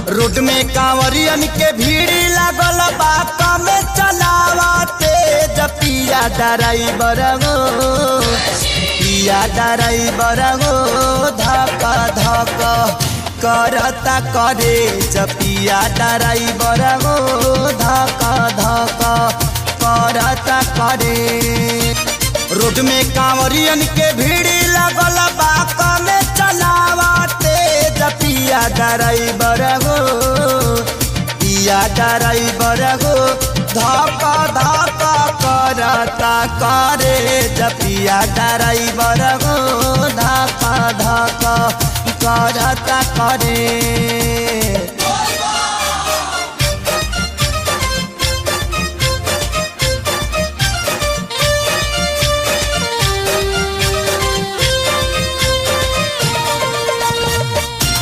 Road में कांवरियन के भीड़ लागल बा कमे चलावते पिया ड्राइवर गो पिया ड्राइवर गो धक धक करता करे पिया ड्राइवर गो धक धक करता करे। रोड में कांवरियन के भीड़ लागल बा कमे चलावते पिया ड्राइवर गो पिया ड्राइवर गो धक धक करता करे पिया ड्राइवर गो धक धक करता करे।